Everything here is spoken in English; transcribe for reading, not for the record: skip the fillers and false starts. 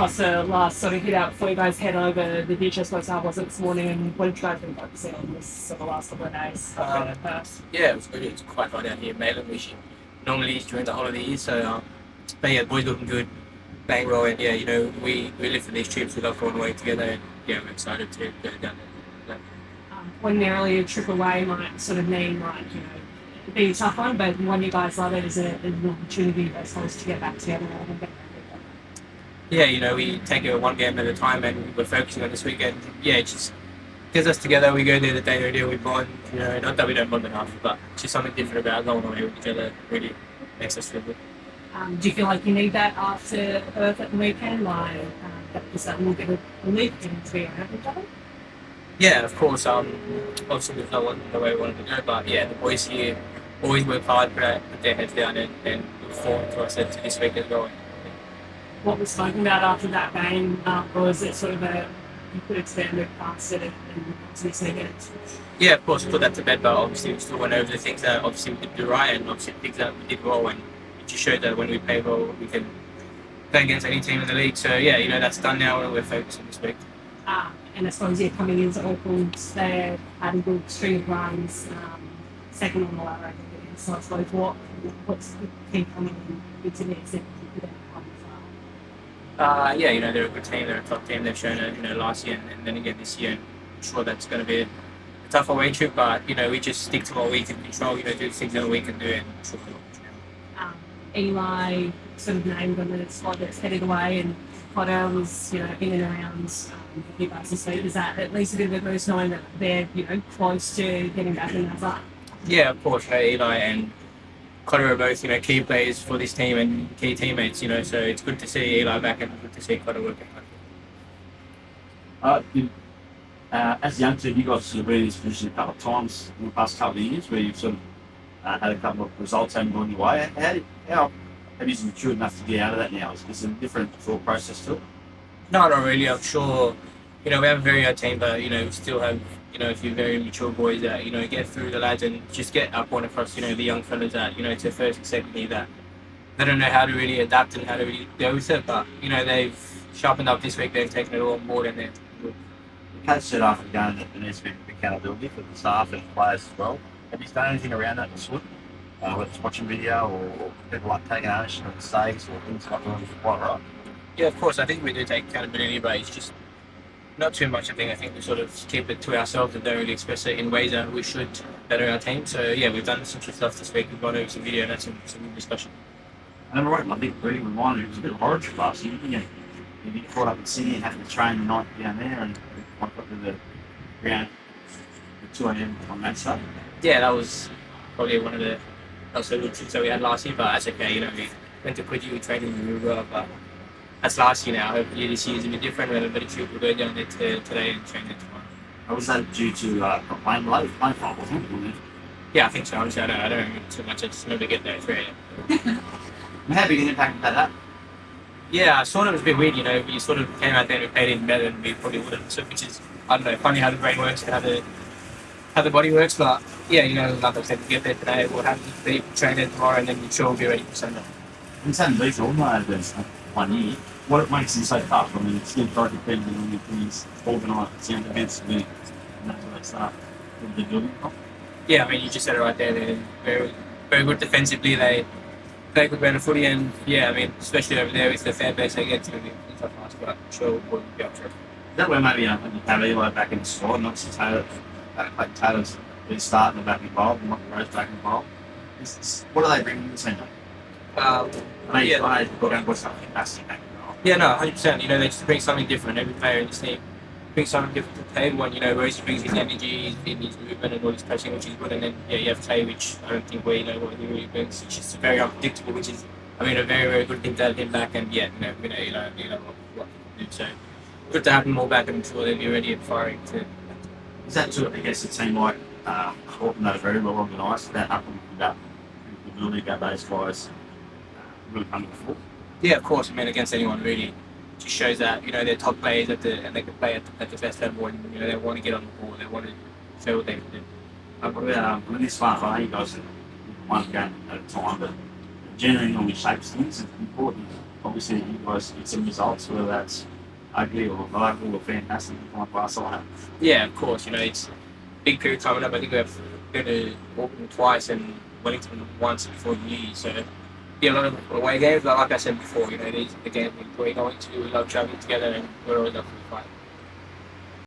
Kosta last sort of hit out before you guys head over the beach, I suppose how was it this morning, and what did you guys been focusing on this sort of last couple of days? Yeah, it was good. It's quite hot out here in Malin, which normally is during the holidays. So, but yeah, the boys looking good, playing well, and yeah, we live for these trips. We love going away together, and yeah, we're excited to go down there. Ordinarily, a trip away might sort of mean be a tough one, but when you guys love it, is an opportunity, I suppose, to get back together and get Yeah, we take it one game at a time, and we're focusing on this weekend. Yeah, it just gets us together. We go there the day we do, we bond. Not that we don't bond enough, but just something different about going away with each other really makes us feel good. Do you feel like you need that after Perth at the weekend? Just that little bit of relief to be around each other? Yeah, of course. Obviously, there's no one the way we wanted to go, but yeah, the boys here always work hard, put their heads down, and look forward to us to this week as well. What was spoken about after that game, was it sort of you could expand it past it and this weekend? Yeah, of course, we put that to bed, but obviously we still went over the things that obviously we did do right, and obviously the things that we did well, and it just showed that when we play well, we can play against any team in the league. So yeah, that's done now, and we're focusing this week. And I suppose coming into Auckland, they had a good string of runs, second on the ladder. So I suppose what's the key coming into this? Yeah, they're a good team. They're a top team. They've shown it, last year and then again this year. And I'm sure that's going to be a tough away trip, but we just stick to what we can control. Do the things that we can do, and sure. Eli sort of named on the squad that's headed away, and Potter was in and around you guys this week. Is that at least a bit of a boost knowing that they're close to getting back in that side? Yeah, of course. Eli and Cotter are both key players for this team and key teammates. So it's good to see Eli back and good to see Cotter working hard. As a young team, you guys sort of been in this position a couple of times in the past couple of years where you've sort of had a couple of results haven't gone your way. How have you matured enough to get out of that now? Is there a different thought process to it? No, not really. I'm sure, we have a very young team, but, we still have, a few very mature boys that, get through the lads and just get our point across, the young fellas that, to first and second year that they don't know how to really adapt and how to really go with it, but, they've sharpened up this week, they've taken it all on board and they're good. The coach said after the game that there needs to be accountability for the staff and players as well. Have you done anything around that this week? Whether it's watching video or people like taking ownership of mistakes or things like that, quite right. Yeah, of course. I think we do take accountability, but it's just not too much. I think we sort of keep it to ourselves and don't really express it in ways that we should better our team. So yeah, we've done some stuff this week. We've gone over some video and had some good discussion. And I think really reminded it was a bit of origin last year. You get caught up in Sydney and having to train the night down there and got to the ground at 2 a.m. on that stuff. Yeah, that was probably one of the good trips that we had last year, but that's okay. We went to Coogee, training really well, but that's last year now. Hopefully this year is a bit different. We have a better trip. We'll go down there today and train there tomorrow. Was that due to playing late? Playing fault, wasn't it? Yeah, I think so. Honestly, I don't remember too much. I just remember getting there at 3 a.m. How big an impact had that? Yeah, I sort of was a bit weird. We sort of came out there and we played in better than we probably would have. So, which is, I don't know, funny how the brain works and how the body works. But yeah, like I said, we get there today. We'll have the train there tomorrow, and then I'm sure we'll be ready for Sunday. In terms of these organised 1 year, what makes them so tough? I mean, it's still very dependent on things organised, sound defensively, and that's what they start with the building. Yeah, I mean, you just said it right there. They're very, very good defensively. They play good brand of footy, and yeah, I mean, especially over there with the fan base they get to, it's tough ask, but I'm sure we'll be up for it. Is that where maybe you have Eli back in the squad, not just Taylor? Like Taylor's been starting back involved, and Rose back involved. What do they bring to the team? They've got something fantastic back involved. Yeah, no, 100%. They just bring something different. Every player in this team brings something different to the table. And Rose brings his energy, his movement, and all his passing, which is good. And then you have Tay, which I don't think we know what he really brings. It's just very unpredictable, which is, a very, very good thing to have him back. And yeah, we know what he can do. So good to have them all back, and I'm sure they'll be ready and firing to. Is that too, I guess, a team like Auckland are very well organised, that up and up, the ability to get those guys really coming to the fore? Yeah, of course. I mean, against anyone really, just shows that they're top players and they can play at the best level, and they want to get on the ball, they want to show what they can do. What about with this far? I know you guys are one game at a time, but generally normally shapes things. It's important obviously you guys get some results, whether that's ugly or reliable or fantastic on glass line. Yeah, of course. You know, it's a big period coming up. I think we've been to Auckland twice and Wellington once before New Year. So yeah, a lot of away games. But like I said before, you know, it is the game we enjoy going to. We love traveling together, and we're always up for the fight.